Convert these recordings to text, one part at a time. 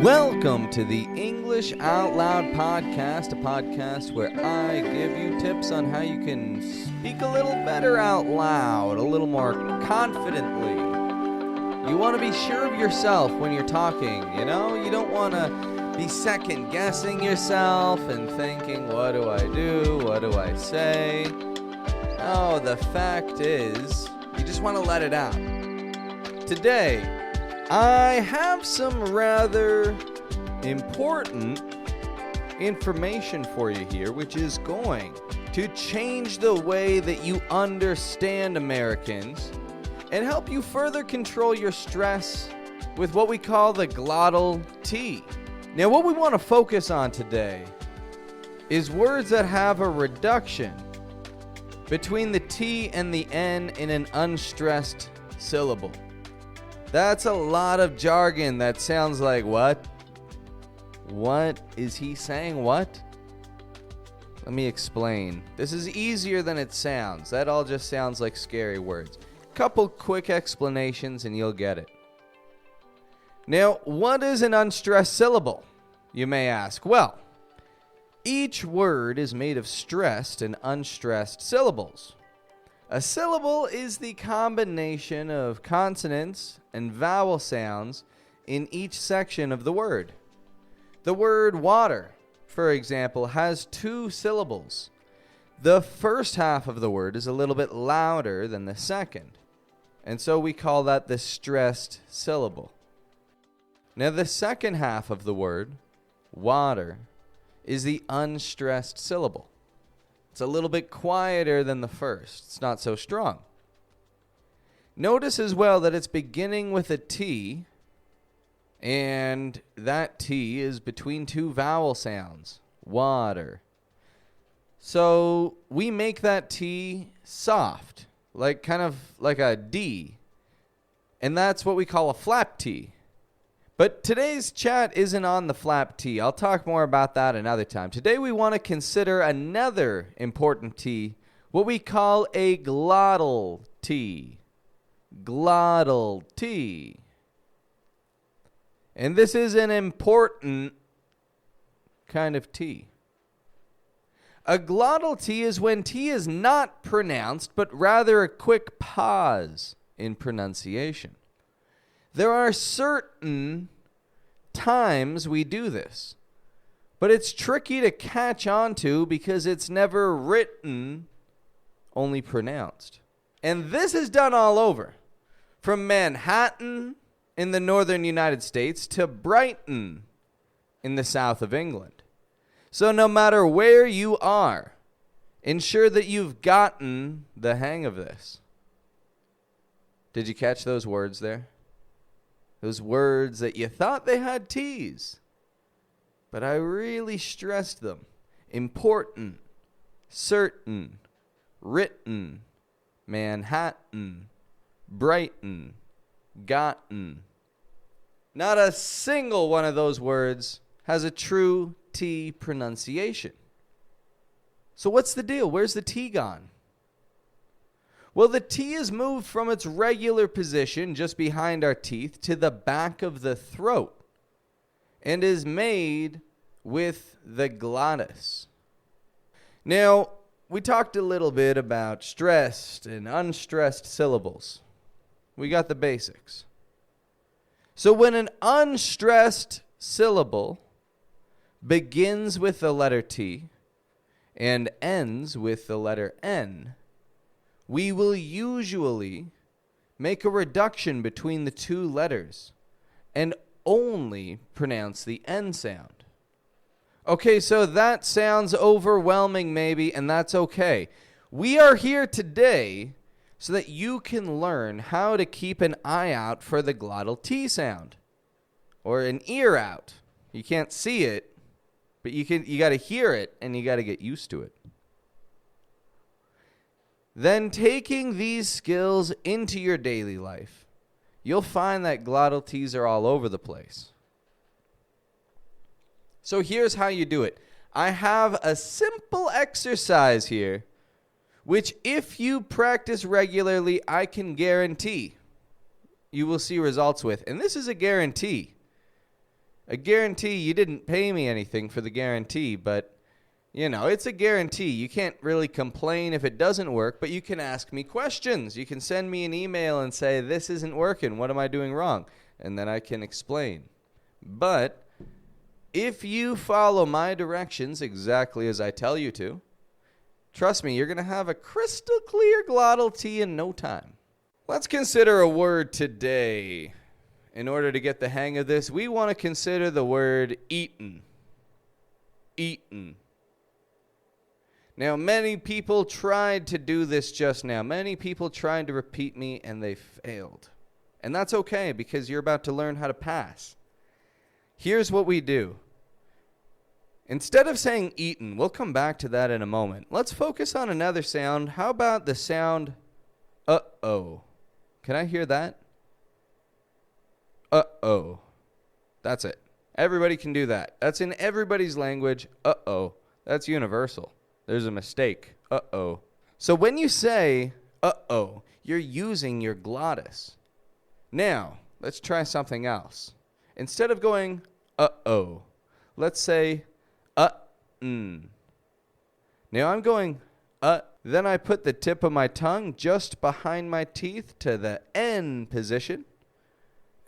Welcome to the English Out Loud podcast, a podcast where I give you tips on how you can speak a little better out loud, a little more confidently. You want to be sure of yourself when you're talking, you know? You don't want to be second guessing yourself and thinking, what do I do? What do I say? No, the fact is, you just want to let it out. Today, I have some rather important information for you here, which is going to change the way that you understand Americans and help you further control your stress with what we call the glottal T. Now, what we want to focus on today is words that have a reduction between the T and the N in an unstressed syllable. That's a lot of jargon that sounds like what? What is he saying? What? Let me explain. This is easier than it sounds. That all just sounds like scary words. Couple quick explanations and you'll get it. Now, what is an unstressed syllable? You may ask. Well, each word is made of stressed and unstressed syllables. A syllable is the combination of consonants and vowel sounds in each section of the word. The word water, for example, has 2 syllables. The first half of the word is a little bit louder than the second, and so we call that the stressed syllable. Now, the second half of the word, water, is the unstressed syllable. It's a little bit quieter than the first. It's not so strong. Notice as well that it's beginning with a T, and that T is between 2 vowel sounds, water. So we make that T soft, kind of like a D, and that's what we call a flap T. But today's chat isn't on the flap T. I'll talk more about that another time. Today we want to consider another important T, what we call a glottal T. Glottal T. And this is an important kind of T. A glottal T is when T is not pronounced, but rather a quick pause in pronunciation. There are certain times we do this, but it's tricky to catch on to because it's never written, only pronounced. And this is done all over, from Manhattan in the northern United States to Brighton in the south of England. So no matter where you are, ensure that you've gotten the hang of this. Did you catch those words there? Those words that you thought they had T's, but I really stressed them. Important, certain, written, Manhattan, Brighton, gotten. Not a single one of those words has a true T pronunciation. So what's the deal? Where's the T gone? Well, the T is moved from its regular position just behind our teeth to the back of the throat and is made with the glottis. Now, we talked a little bit about stressed and unstressed syllables. We got the basics. So when an unstressed syllable begins with the letter T and ends with the letter N, we will usually make a reduction between the 2 letters and only pronounce the N sound. Okay, so that sounds overwhelming maybe, and that's okay. We are here today so that you can learn how to keep an eye out for the glottal T sound, or an ear out. You can't see it, but you got to hear it, and you got to get used to it. Then taking these skills into your daily life, you'll find that glottal T's are all over the place. So here's how you do it. I have a simple exercise here, which if you practice regularly, I can guarantee you will see results with. And this is a guarantee. A guarantee, you didn't pay me anything for the guarantee, but, it's a guarantee. You can't really complain if it doesn't work, but you can ask me questions. You can send me an email and say, this isn't working. What am I doing wrong? And then I can explain. But if you follow my directions exactly as I tell you to, trust me, you're going to have a crystal clear glottal T in no time. Let's consider a word today. In order to get the hang of this, we want to consider the word eaten. Eaten. Now, many people tried to do this just now. Many people tried to repeat me, and they failed. And that's okay, because you're about to learn how to pass. Here's what we do. Instead of saying eaten, we'll come back to that in a moment. Let's focus on another sound. How about the sound uh-oh? Can I hear that? Uh-oh. That's it. Everybody can do that. That's in everybody's language. Uh-oh. That's universal. There's a mistake. Uh-oh. So when you say uh-oh, you're using your glottis. Now, let's try something else. Instead of going uh-oh, let's say uh-mm. Now I'm going then I put the tip of my tongue just behind my teeth to the N position.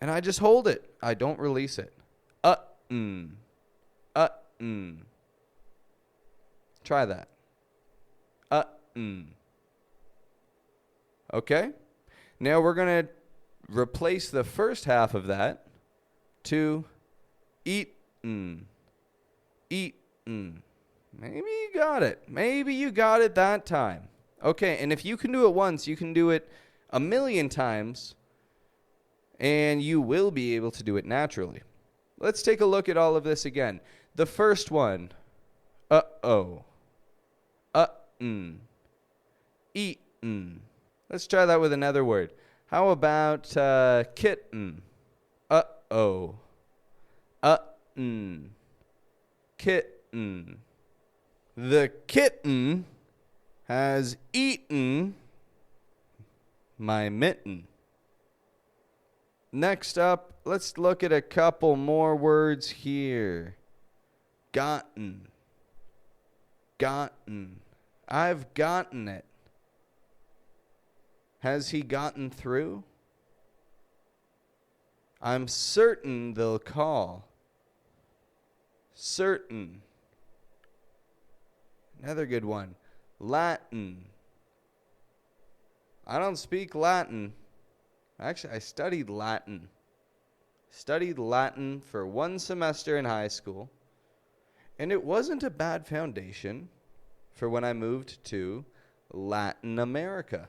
And I just hold it. I don't release it. Uh-mm. Uh-mm. Try that. Uh-mm. Okay? Now we're going to replace the first half of that to eat-mm. Eat-mm. Maybe you got it. Maybe you got it that time. Okay, and if you can do it once, you can do it 1,000,000 times. And you will be able to do it naturally. Let's take a look at all of this again. The first one, uh-oh, uh-mm, eat-mm. Let's try that with another word. How about kitten? Uh-oh, uh-mm, kitten. The kitten has eaten my mitten. Next up, let's look at a couple more words here. Gotten. Gotten. I've gotten it. Has he gotten through? I'm certain they'll call. Certain. Another good one. Latin. I don't speak Latin. Actually, I studied Latin. Studied Latin for 1 semester in high school. And it wasn't a bad foundation for when I moved to Latin America.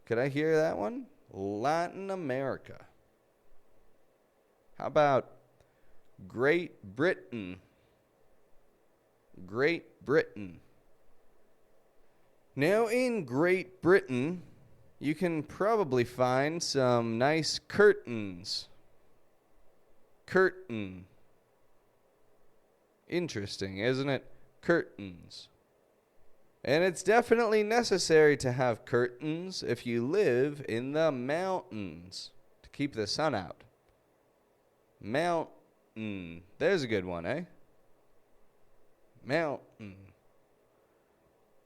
Could I hear that one? Latin America. How about Great Britain? Great Britain. Now, in Great Britain, you can probably find some nice curtains. Curtain. Interesting, isn't it? Curtains. And it's definitely necessary to have curtains if you live in the mountains to keep the sun out. Mountain. There's a good one, eh? Mountain.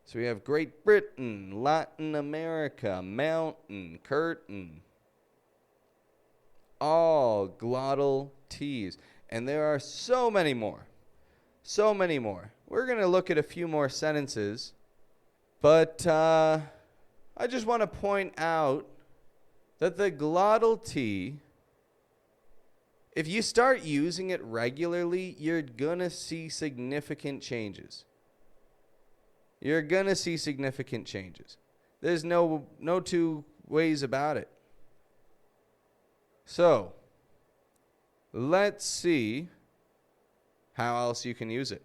So we have Great Britain, Latin America, mountain, curtain. All glottal T's. And there are so many more. So many more. We're going to look at a few more sentences. But I just want to point out that the glottal T, if you start using it regularly, you're going to see significant changes. You're going to see significant changes. There's no two ways about it. So, let's see how else you can use it.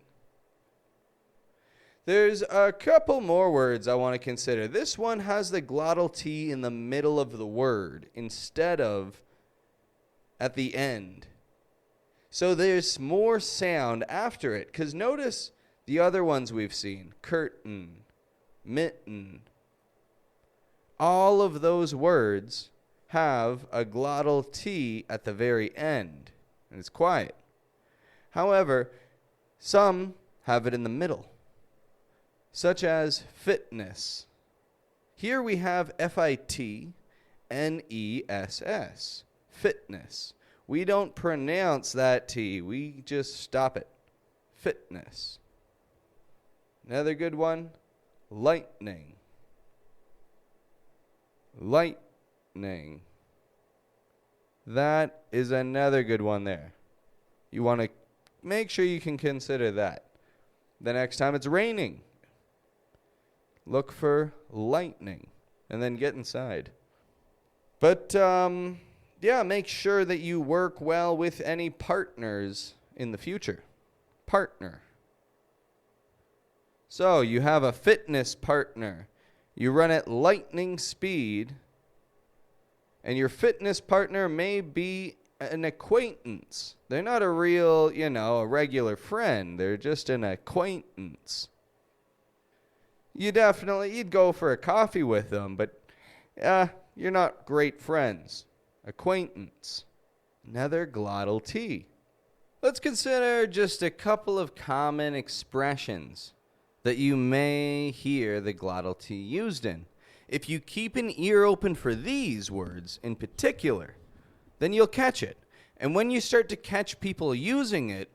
There's a couple more words I want to consider. This one has the glottal T in the middle of the word instead of at the end. So there's more sound after it. Because notice the other ones we've seen. Curtain, mitten. All of those words have a glottal T at the very end. and it's quiet. However, some have it in the middle, such as fitness. Here we have Fitness, fitness. We don't pronounce that T, we just stop it. Fitness. Another good one, lightning. Lightning. That is another good one there. You want to make sure you can consider that. The next time it's raining, look for lightning and then get inside. But, make sure that you work well with any partners in the future. Partner. So, you have a fitness partner. You run at lightning speed, and your fitness partner may be an acquaintance. They're not a real, a regular friend. They're just an acquaintance. You'd go for a coffee with them, but you're not great friends. Acquaintance. Another glottal T. Let's consider just a couple of common expressions that you may hear the glottal T used in. If you keep an ear open for these words in particular, then you'll catch it. And when you start to catch people using it,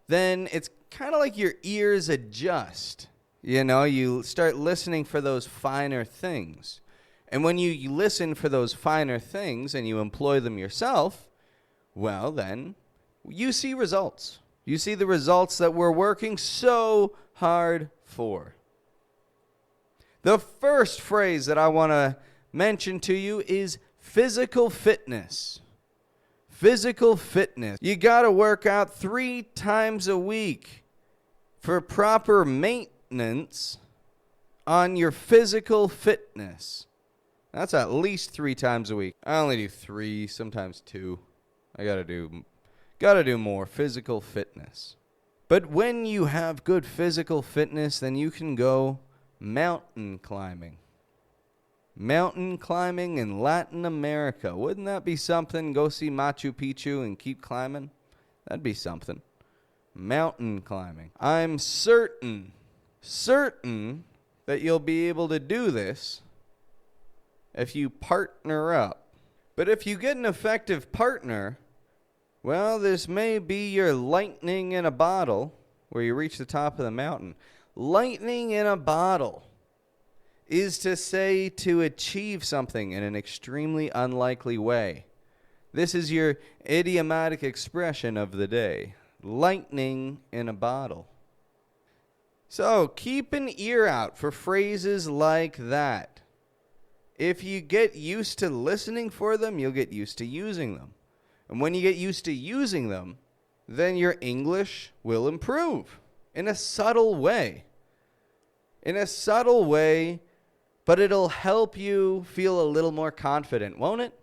then it's kind of like your ears adjust. You start listening for those finer things. And when you listen for those finer things and you employ them yourself, well, then you see results. You see the results that we're working so hard for. The first phrase that I want to mention to you is physical fitness. Physical fitness. You got to work out 3 times a week for proper maintenance on your physical fitness. That's at least 3 times a week. I only do 3, sometimes 2. I gotta do more physical fitness. But when you have good physical fitness, then you can go mountain climbing. Mountain climbing in Latin America. Wouldn't that be something? Go see Machu Picchu and keep climbing? That'd be something. Mountain climbing. I'm certain that you'll be able to do this if you partner up. But if you get an effective partner, well, this may be your lightning in a bottle where you reach the top of the mountain. Lightning in a bottle is to say to achieve something in an extremely unlikely way. This is your idiomatic expression of the day. Lightning in a bottle. So keep an ear out for phrases like that. If you get used to listening for them, you'll get used to using them. And when you get used to using them, then your English will improve in a subtle way. In a subtle way, but it'll help you feel a little more confident, won't it?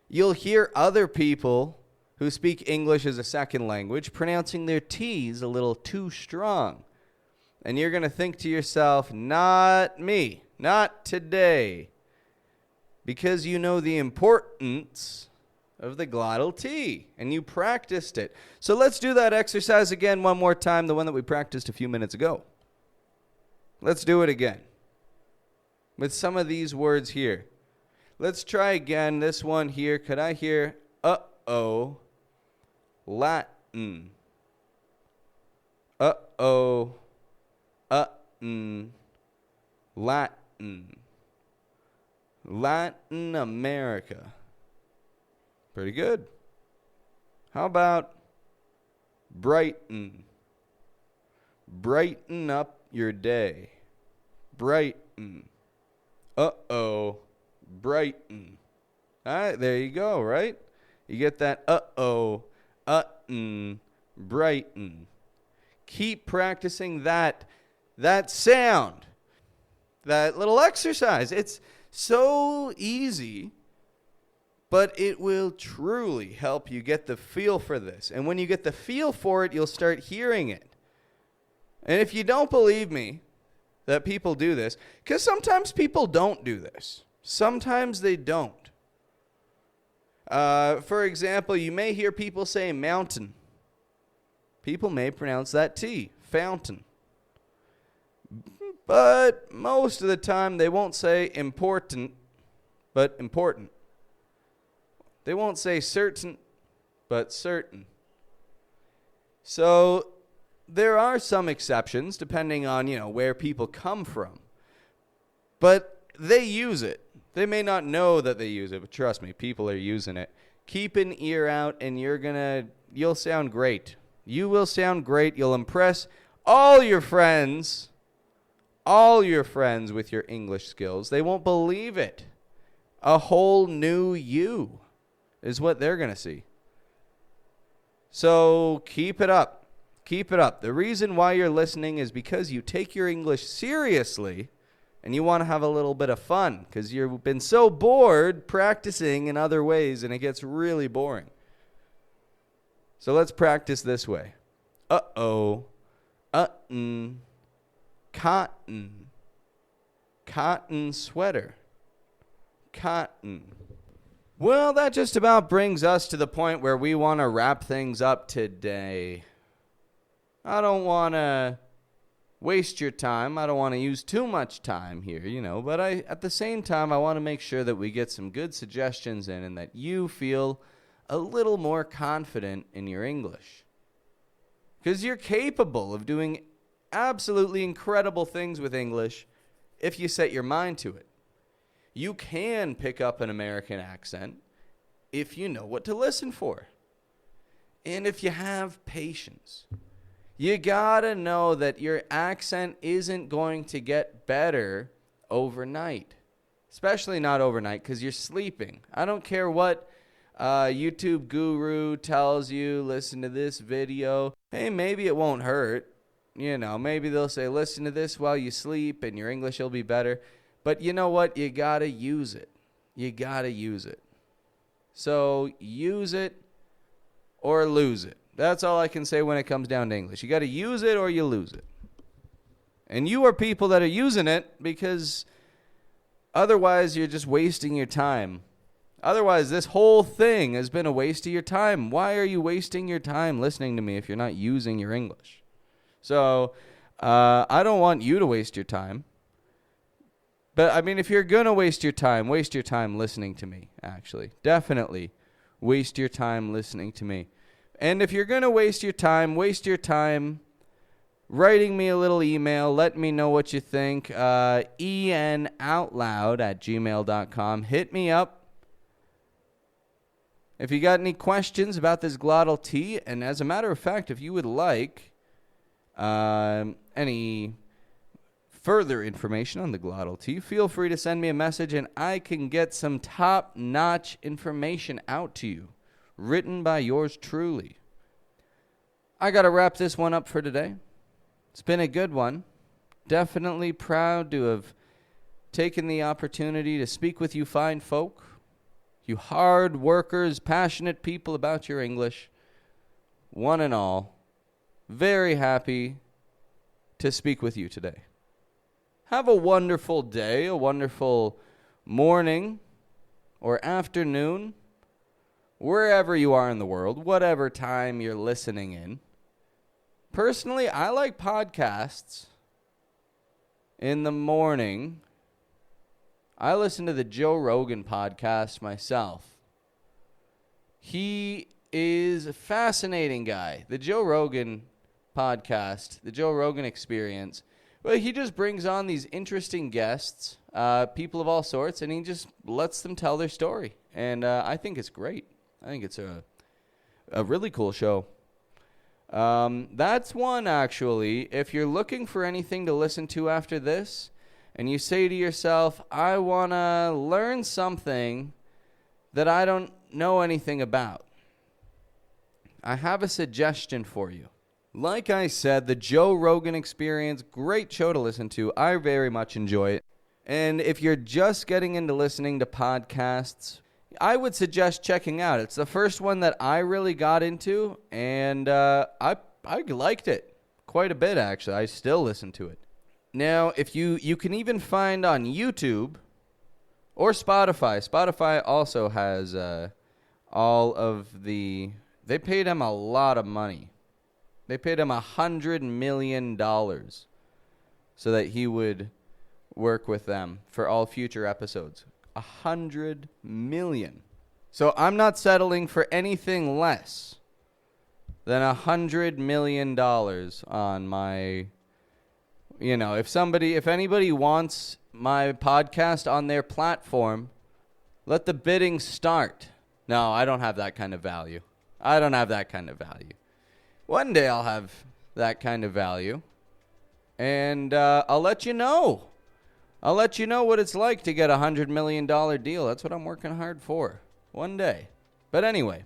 You'll hear other people who speak English as a second language pronouncing their T's a little too strong. And you're going to think to yourself, not me, not today. Because you know the importance of the glottal T, and you practiced it. So let's do that exercise again one more time, the one that we practiced a few minutes ago. Let's do it again with some of these words here. Let's try again this one here. Could I hear uh-oh, Latin? Uh-oh, Latin. Latin America. Pretty good. How about brighten? Brighten up your day. Brighten. Uh-oh, brighten. All right, there you go, right? You get that uh-oh, brighten. Keep practicing that sound, that little exercise. It's so easy, but it will truly help you get the feel for this. And when you get the feel for it, you'll start hearing it. And if you don't believe me that people do this, because sometimes people don't do this. Sometimes they don't. For example, you may hear people say mountain. People may pronounce that T, fountain. But most of the time they won't say important, but important. They won't say certain, but certain. So there are some exceptions depending on, where people come from. But they use it. They may not know that they use it, but trust me, people are using it. Keep an ear out and you'll sound great. You will sound great. You'll impress all your friends with your English skills. They won't believe it. A whole new you is what they're going to see. So keep it up. Keep it up. The reason why you're listening is because you take your English seriously and you want to have a little bit of fun because you've been so bored practicing in other ways and it gets really boring. So let's practice this way. Uh-oh. Cotton. Cotton sweater. Cotton. Well, that just about brings us to the point where we want to wrap things up today. I don't want to waste your time. I don't want to use too much time here, but at the same time, I want to make sure that we get some good suggestions in and that you feel a little more confident in your English. Because you're capable of doing absolutely incredible things with English if you set your mind to it. You can pick up an American accent if you know what to listen for. And if you have patience. You gotta know that your accent isn't going to get better overnight. Especially not overnight because you're sleeping. I don't care what YouTube guru tells you, listen to this video. Hey, maybe it won't hurt. Maybe they'll say, listen to this while you sleep and your English will be better. But you know what? You gotta use it. You gotta use it. So use it or lose it. That's all I can say when it comes down to English. You gotta use it or you lose it. And you are people that are using it because otherwise you're just wasting your time. Otherwise, this whole thing has been a waste of your time. Why are you wasting your time listening to me if you're not using your English? So I don't want you to waste your time. But, if you're going to waste your time listening to me, actually. Definitely waste your time listening to me. And if you're going to waste your time writing me a little email. Let me know what you think. enoutloud@gmail.com. Hit me up. If you got any questions about this glottal T, and as a matter of fact, if you would like any further information on the glottal T, feel free to send me a message and I can get some top-notch information out to you, written by yours truly. I got to wrap this one up for today. It's been a good one. Definitely proud to have taken the opportunity to speak with you fine folk, you hard workers, passionate people about your English, one and all. Very happy to speak with you today. Have a wonderful day, a wonderful morning or afternoon, wherever you are in the world, whatever time you're listening in. Personally, I like podcasts in the morning. I listen to the Joe Rogan podcast myself. He is a fascinating guy. The Joe Rogan podcast, the Joe Rogan Experience. Well, he just brings on these interesting guests, people of all sorts, and he just lets them tell their story. And I think it's great. I think it's a really cool show. That's one, actually. If you're looking for anything to listen to after this, and you say to yourself, I want to learn something that I don't know anything about, I have a suggestion for you. Like I said, the Joe Rogan Experience, great show to listen to. I very much enjoy it. And if you're just getting into listening to podcasts, I would suggest checking out. It's the first one that I really got into, and I liked it quite a bit, actually. I still listen to it. Now, if you can even find on YouTube or Spotify. Spotify also has They paid him a lot of money. They paid him $100 million so that he would work with them for all future episodes. $100 million. So I'm not settling for anything less than $100 million on my, if anybody wants my podcast on their platform, let the bidding start. No, I don't have that kind of value. One day I'll have that kind of value, and I'll let you know. I'll let you know what it's like to get a $100 million deal. That's what I'm working hard for. One day. But anyway,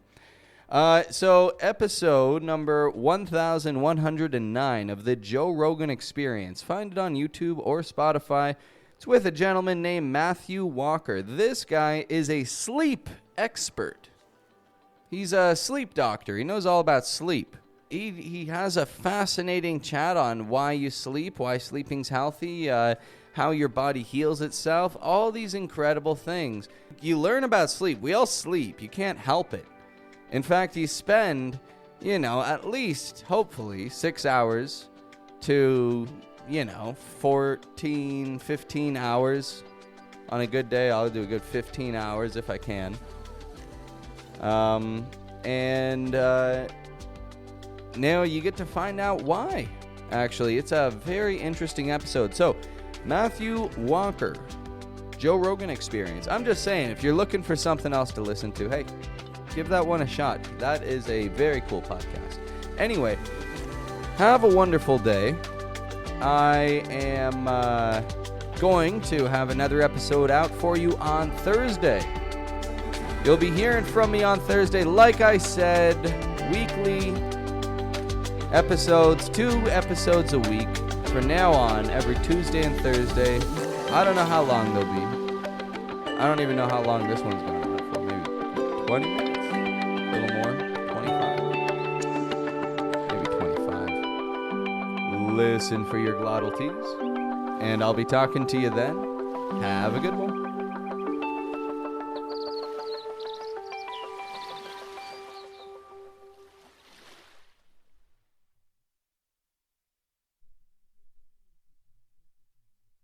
so episode number 1109 of the Joe Rogan Experience. Find it on YouTube or Spotify. It's with a gentleman named Matthew Walker. This guy is a sleep expert. He's a sleep doctor. He knows all about sleep. He has a fascinating chat on why you sleep, why sleeping's healthy, how your body heals itself, all these incredible things. You learn about sleep. We all sleep. You can't help it. In fact, you spend, at least, hopefully, 6 hours to, 14, 15 hours. On a good day, I'll do a good 15 hours if I can. Now you get to find out why. Actually, it's a very interesting episode. So, Matthew Walker, Joe Rogan Experience. I'm just saying, if you're looking for something else to listen to, hey, give that one a shot. That is a very cool podcast. Anyway, have a wonderful day. I am going to have another episode out for you on Thursday. You'll be hearing from me on Thursday. Like I said, weekly episodes, 2 episodes a week. From now on, every Tuesday and Thursday. I don't know how long they'll be. I don't even know how long this one's going to run for. Maybe 20 minutes? A little more? 25? Maybe 25. Listen for your glottal teas. And I'll be talking to you then. Have a good one.